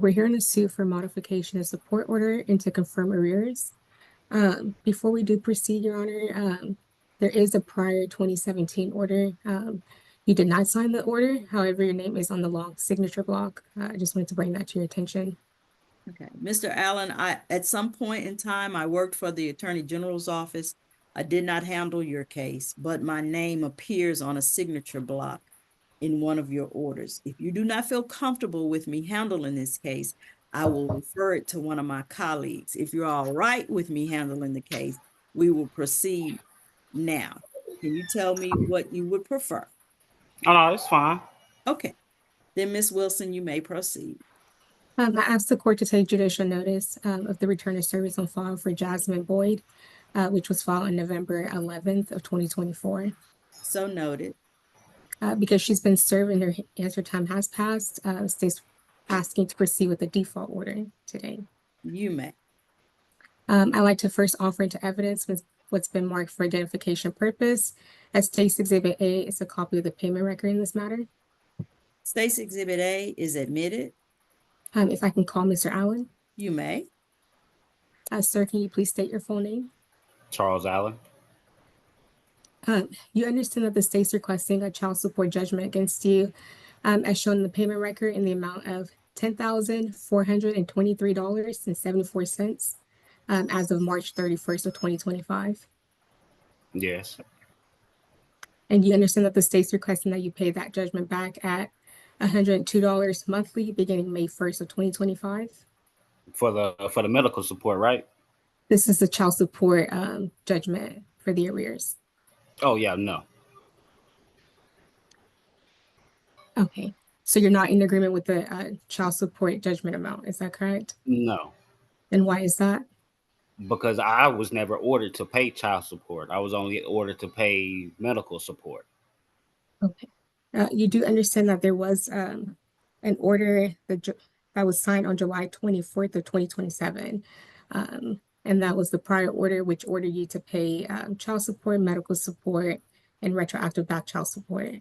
We're here in a suit for modification of support order and to confirm arrears. Before we do proceed, Your Honor, there is a prior 2017 order. You did not sign the order. However, your name is on the long signature block. I just wanted to bring that to your attention. Okay, Mr. Allen, at some point in time, I worked for the Attorney General's office. I did not handle your case, but my name appears on a signature block in one of your orders. If you do not feel comfortable with me handling this case, I will refer it to one of my colleagues. If you're all right with me handling the case, we will proceed now. Can you tell me what you would prefer? Oh, no, it's fine. Okay, then Ms. Wilson, you may proceed. I asked the court to take judicial notice of the return of service on file for Jasmine Boyd, which was filed on November 11th of 2024. So noted. Because she's been served and her answer time has passed, state's asking to proceed with the default order today. You may. I'd like to first offer into evidence what's been marked for identification purpose. As State's Exhibit A is a copy of the payment record in this matter. State's Exhibit A is admitted. If I can call Mr. Allen. You may. Sir, can you please state your full name? Charles Allen. You understand that the state's requesting a child support judgment against you, as shown in the payment record, in the amount of $10,423.74, as of March 31st of 2025. Yes. And you understand that the state's requesting that you pay that judgment back at $102 monthly, beginning May 1st of 2025. For the medical support, right? This is the child support judgment for the arrears. Oh, yeah, no. Okay. So you're not in agreement with the child support judgment amount, is that correct? No. And why is that? Because I was never ordered to pay child support. I was only ordered to pay medical support. Okay. You do understand that there was an order that was signed on July 24th of 2027. And that was the prior order, which ordered you to pay child support, medical support, and retroactive back child support.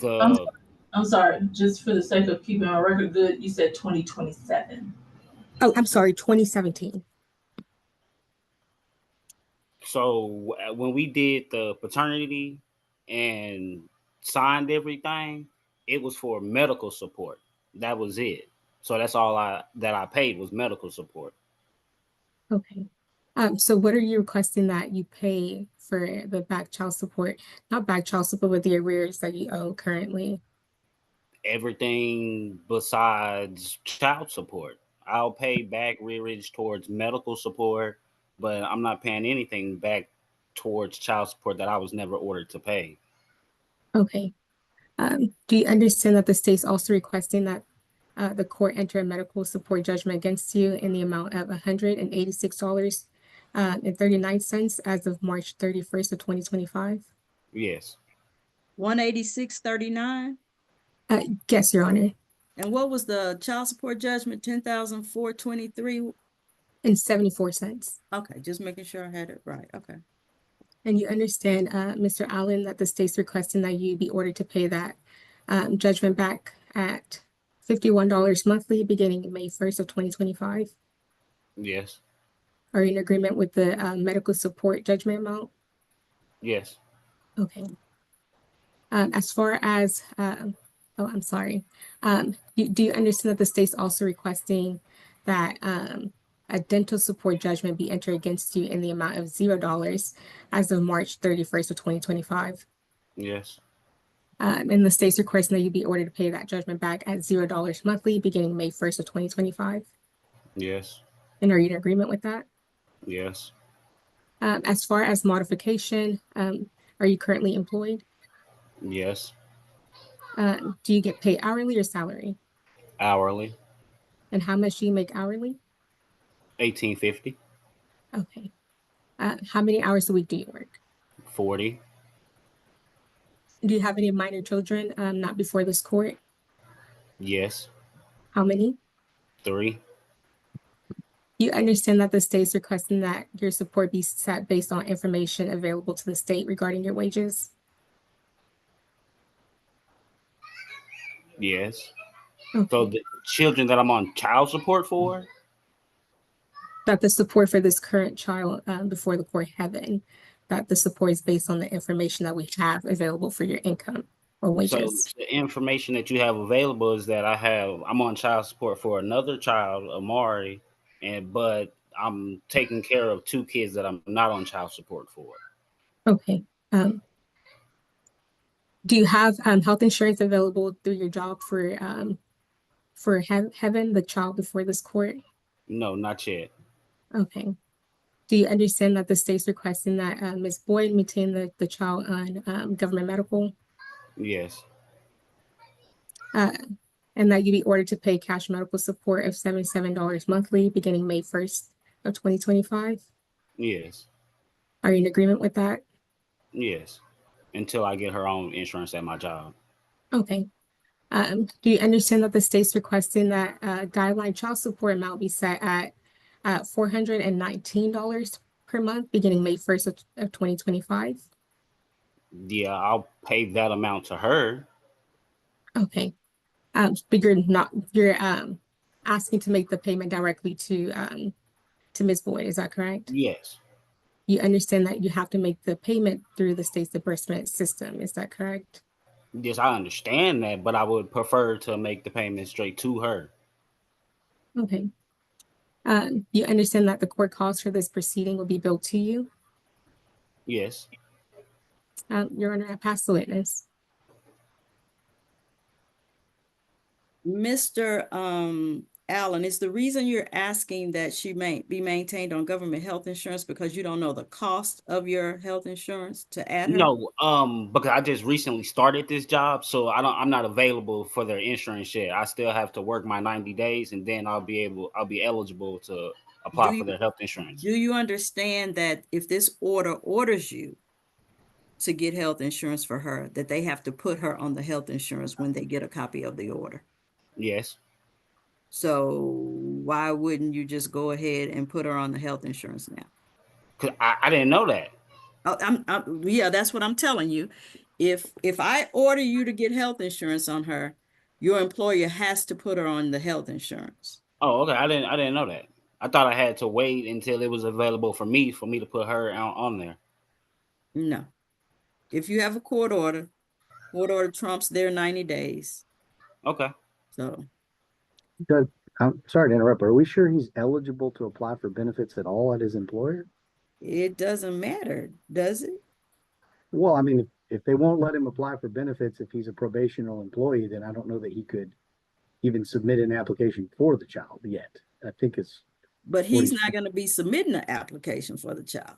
I'm sorry, just for the sake of keeping our record good, you said 2027. Oh, I'm sorry, 2017. So when we did the paternity and signed everything, it was for medical support. That was it. So that's all that I paid was medical support. Okay. So what are you requesting that you pay for the back child support? Not back child support, but the arrears that you owe currently? Everything besides child support. I'll pay back rearage towards medical support, but I'm not paying anything back towards child support that I was never ordered to pay. Okay. Do you understand that the state's also requesting that the court enter a medical support judgment against you in the amount of $186.39 as of March 31st of 2025? Yes. $186.39? Yes, Your Honor. And what was the child support judgment? $10,423.74. Okay, just making sure I had it right. Okay. And you understand, Mr. Allen, that the state's requesting that you be ordered to pay that judgment back at $51 monthly beginning May 1st of 2025? Yes. Are you in agreement with the medical support judgment amount? Yes. Okay. As far as, I'm sorry. Do you understand that the state's also requesting that a dental support judgment be entered against you in the amount of $0 as of March 31st of 2025? Yes. And the state's requesting that you be ordered to pay that judgment back at $0 monthly beginning May 1st of 2025? Yes. And are you in agreement with that? Yes. As far as modification, are you currently employed? Yes. Do you get paid hourly or salary? Hourly. And how much do you make hourly? $18.50. Okay. How many hours a week do you work? 40. Do you have any minor children not before this court? Yes. How many? 3. You understand that the state's requesting that your support be set based on information available to the state regarding your wages? Yes. So Okay. the children that I'm on child support for, That the support for this current child before the court heaven, that the support is based on the information that we have available for your income or so wages. the information that you have available is that I'm on child support for another child, Amari, but I'm taking care of 2 kids that I'm not on child support for. Okay. Do you have health insurance available through your job for heaven, the child before this court? No, not yet. Okay. Do you understand that the state's requesting that Ms. Boyd maintain the child on government medical, Yes. and that you be ordered to pay cash medical support of $77 monthly beginning May 1st of 2025? Yes. Are you in agreement with that? Yes. Until I get her own insurance at my job. Okay. Do you understand that the state's requesting that guideline child support amount be set at $419 per month beginning May 1st of 2025? Yeah, I'll pay that amount to her. Okay. But you're asking to make the payment directly to Ms. Boyd, is that correct? Yes. You understand that you have to make the payment through the state's disbursement system, is that correct? Yes, I understand that, but I would prefer to make the payment straight to her. Okay. You understand that the court costs for this proceeding will be billed to you? Yes. Your Honor, I pass the witness. Mr. Allen, is the reason you're asking that she may be maintained on government health insurance because you don't know the cost of your health insurance to add her? No, because I just recently started this job, so I'm not available for their insurance yet. I still have to work my 90 days and then I'll be eligible to apply for their health insurance. Do you understand that if this order orders you to get health insurance for her, that they have to put her on the health insurance when they get a copy of the order? Yes. So why wouldn't you just go ahead and put her on the health insurance now? Cause I didn't know that. Yeah, that's what I'm telling you. If I order you to get health insurance on her, your employer has to put her on the health insurance. Oh, okay. I didn't know that. I thought I had to wait until it was available for me to put her on there. No. If you have a court order trumps their 90 days. Okay. So Judge, I'm sorry to interrupt, but are we sure he's eligible to apply for benefits at all at his employer? it doesn't matter, does it? Well, I mean, if they won't let him apply for benefits if he's a probational employee, then I don't know that he could even submit an application for the child yet. I think it's. But he's not going to be submitting an application for the child.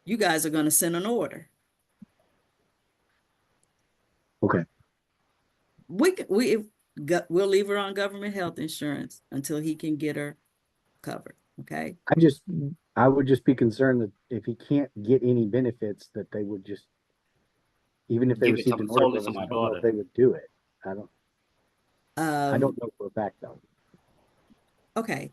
You guys are going to send an order. Okay. We'll leave her on government health insurance until he can get her covered. Okay. I would just be concerned that if he can't get any benefits, that they would just, even if they Give it received an solely order, to my I don't know daughter. if they would do it. I don't know for a fact though. Okay.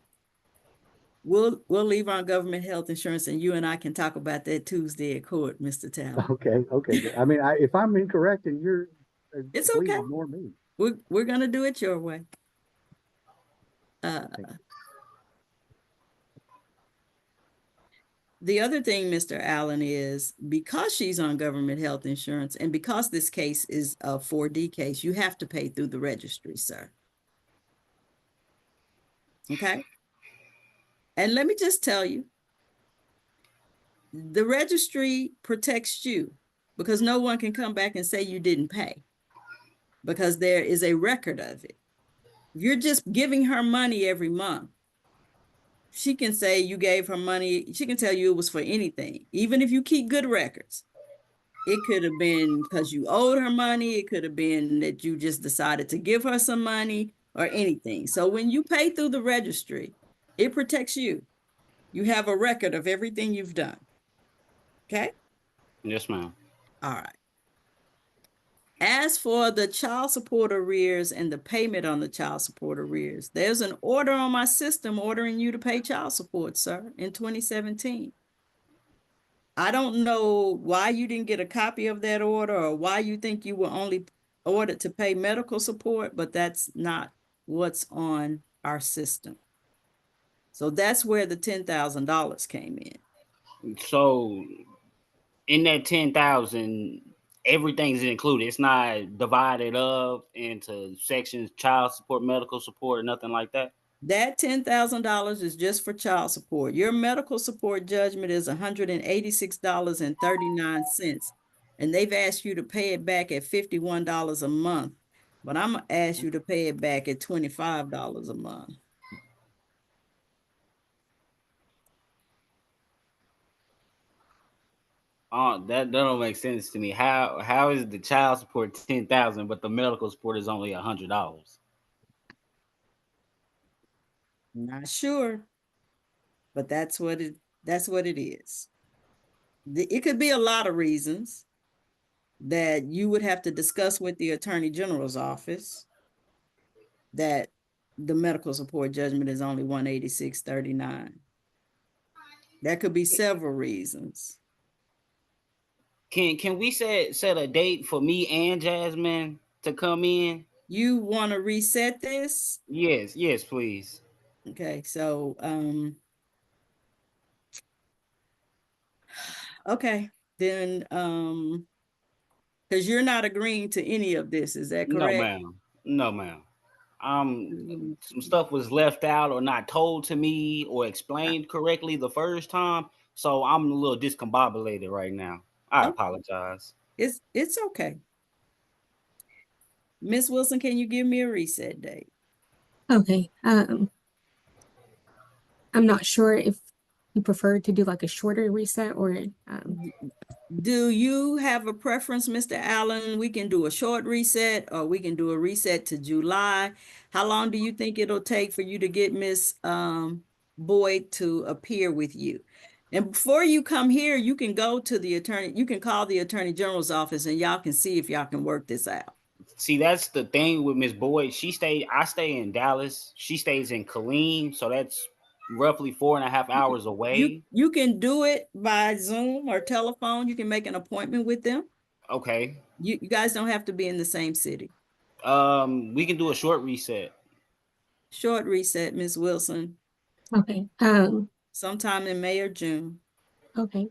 We'll leave her on government health insurance, and you and I can talk about that Tuesday at court, Mr. Talon. Okay. I mean, if I'm incorrect and you're, It's please okay. ignore me. We're gonna do it your way. The other thing, Mr. Allen, is because she's on government health insurance and because this case is a 4D case, you have to pay through the registry, sir. Okay. And let me just tell you, the registry protects you because no one can come back and say you didn't pay because there is a record of it. If you're just giving her money every month, she can say you gave her money. She can tell you it was for anything. Even if you keep good records, it could have been because you owed her money. It could have been that you just decided to give her some money or anything. So when you pay through the registry, it protects you. You have a record of everything you've done. Okay? Yes, ma'am. All right. As for the child support arrears and the payment on the child support arrears, there's an order on my system ordering you to pay child support, sir, in 2017. I don't know why you didn't get a copy of that order or why you think you were only ordered to pay medical support, but that's not what's on our system. So that's where the $10,000 came in. So in that 10,000, everything's included. It's not divided up into sections, child support, medical support, nothing like that. That $10,000 is just for child support. Your medical support judgment is $186.39. And they've asked you to pay it back at $51 a month. But I'm gonna ask you to pay it back at $25 a month. That don't make sense to me. How is the child support 10,000, but the medical support is only $100? Not sure, but that's what it is. It could be a lot of reasons that you would have to discuss with the Attorney General's office that the medical support judgment is only $186.39. That could be several reasons. Can we set a date for me and Jasmine to come in? You want to reset this? Yes, please. Okay, so okay, then because you're not agreeing to any of this, is that correct? No, ma'am. Some stuff was left out or not told to me or explained correctly the first time, so I'm a little discombobulated right now. I apologize. It's okay. Miss Wilson, can you give me a reset date? Okay. I'm not sure if you prefer to do like a shorter reset or do you have a preference, Mr. Allen? We can do a short reset or we can do a reset to July. How long do you think it'll take for you to get Miss Boyd to appear with you? And before you come here, you can go to the attorney, you can call the Attorney General's office and y'all can see if y'all can work this out. See, that's the thing with Miss Boyd. I stay in Dallas. She stays in Killeen, so that's roughly 4.5 hours away. You can do it by Zoom or telephone. You can make an appointment with them. Okay. You guys don't have to be in the same city. We can do a short reset. Short reset, Ms. Wilson. okay. Sometime in May or June. Okay.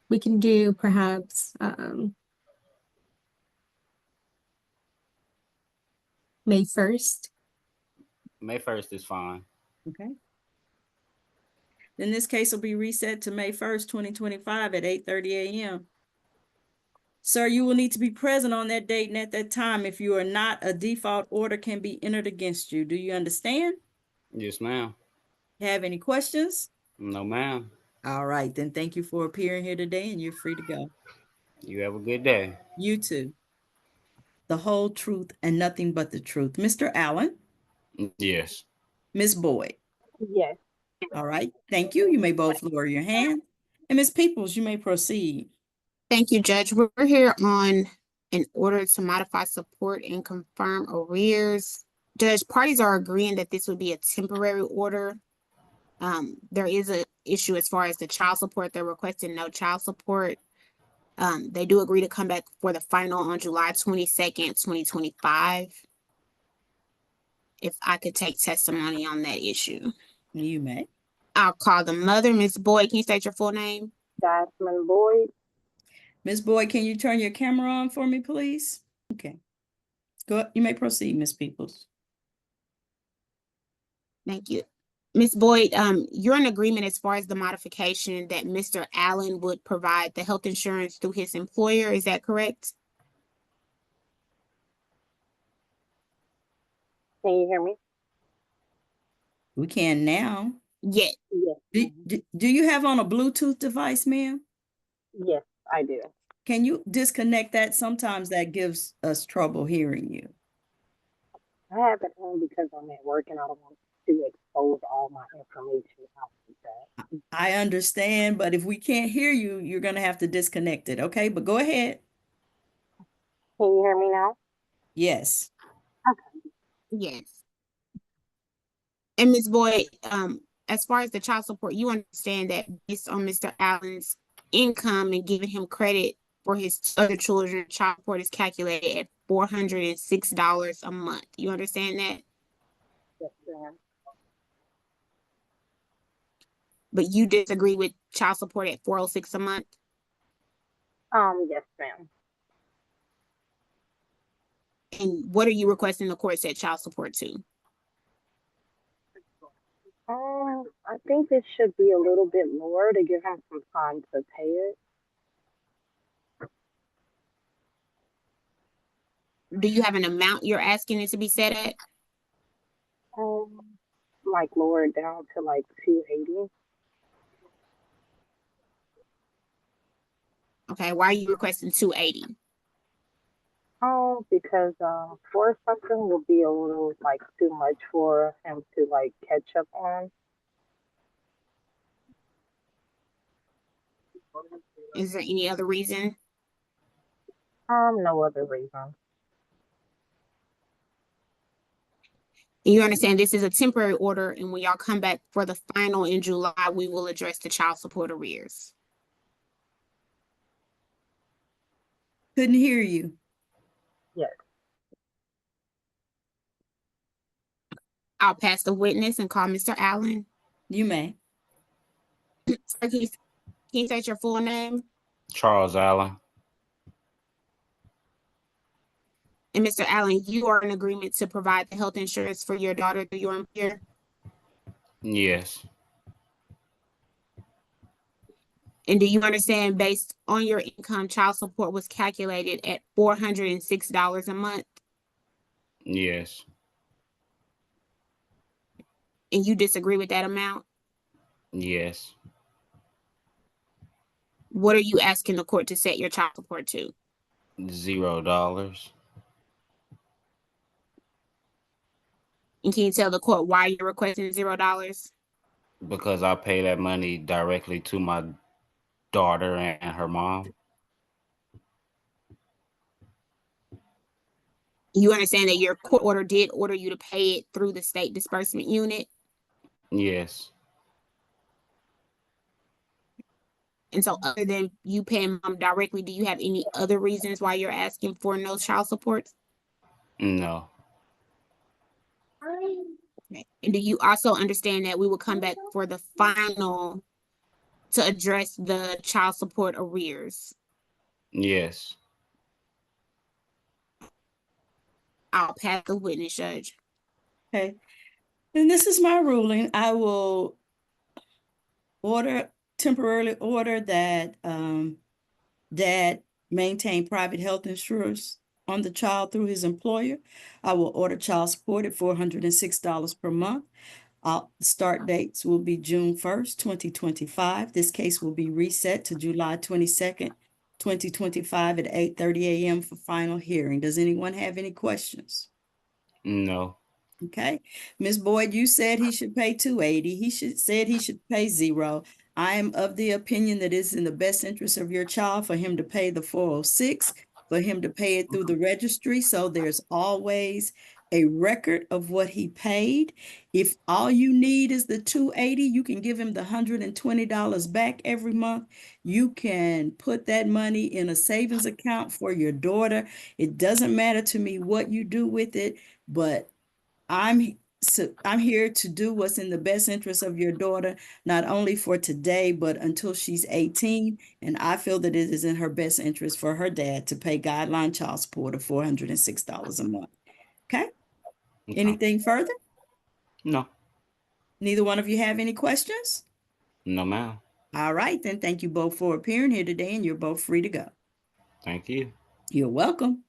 We can do perhaps May 1st. May 1st is fine. Okay. Then this case will be reset to May 1st, 2025 at 8:30 a.m. Sir, you will need to be present on that date and at that time. If you are not, a default order can be entered against you. Do you understand? Yes, ma'am. Have any questions? No, ma'am. All right, then thank you for appearing here today and you're free to go. You have a good day. You too. The whole truth and nothing but the truth. Mr. Allen? Yes. Ms. Boyd? Yes. All right, thank you. You may both lower your hand. And Ms. Peoples, you may proceed. Thank you, Judge. We're here on an order to modify support and confirm arrears. Judge, parties are agreeing that this would be a temporary order. There is an issue as far as the child support. They're requesting no child support. They do agree to come back for the final on July 22nd, 2025. If I could take testimony on that issue. You may. I'll call the mother, Ms. Boyd. Can you state your full name? Jasmine Boyd. Ms. Boyd, can you turn your camera on for me, please? Okay. Go. You may proceed, Ms. Peoples. Thank you. Ms. Boyd, you're in agreement as far as the modification that Mr. Allen would provide the health insurance through his employer. Is that correct? Can you hear me? We can now. Yes. Yes. Do you have on a Bluetooth device, ma'am? Yes, I do. Can you disconnect that? Sometimes that gives us trouble hearing you. I have it on because I'm at work and I don't want to expose all my information out like that. I understand, but if we can't hear you, you're going to have to disconnect it. Okay, but go ahead. Can you hear me now? Yes. Okay. Yes. And Ms. Boyd, as far as the child support, you understand that based on Mr. Allen's income and giving him credit for his other children, child support is calculated at $406 a month. You understand that? Yes, ma'am. But you disagree with child support at $406 a month? Yes, ma'am. And what are you requesting the court set child support to? I think it should be a little bit more to give him some time to pay it. Do you have an amount you're asking it to be set at? Like lower it down to like 280. Okay, why are you requesting 280? Because four something will be a little like too much for him to like catch up on. Is there any other reason? No other reason. And you understand this is a temporary order, and when y'all come back for the final in July, we will address the child support arrears. Couldn't hear you. Yes. I'll pass the witness and call Mr. Allen. You may. Sir, can you state your full name? Charles Allen. And Mr. Allen, you are in agreement to provide the health insurance for your daughter through your employer? Yes. And do you understand, based on your income, child support was calculated at $406 a month? Yes. And you disagree with that amount? Yes. What are you asking the court to set your child support to? $0. And can you tell the court why you're requesting $0? Because I pay that money directly to my daughter and her mom. You understand that your court order did order you to pay it through the state disbursement unit? Yes. And so other than you paying mom directly, do you have any other reasons why you're asking for no child support? No. Okay. And do you also understand that we will come back for the final to address the child support arrears? Yes. I'll pass the witness, Judge. Okay. And this is my ruling. I will temporarily order that dad maintain private health insurance on the child through his employer. I will order child support at $406 per month. Start dates will be June 1st, 2025. This case will be reset to July 22nd, 2025 at 8:30 a.m. for final hearing. Does anyone have any questions? No. Okay. Ms. Boyd, you said he should pay 280. He said he should pay 0. I am of the opinion that it's in the best interest of your child for him to pay the 406, for him to pay it through the registry. So there's always a record of what he paid. If all you need is the 280, you can give him the $120 back every month. You can put that money in a savings account for your daughter. It doesn't matter to me what you do with it, but I'm here to do what's in the best interest of your daughter, not only for today, but until she's 18. And I feel that it is in her best interest for her dad to pay guideline child support of $406 a month. Okay? Anything further? No. Neither one of you have any questions? No, ma'am. All right, then thank you both for appearing here today, and you're both free to go. Thank you. You're welcome.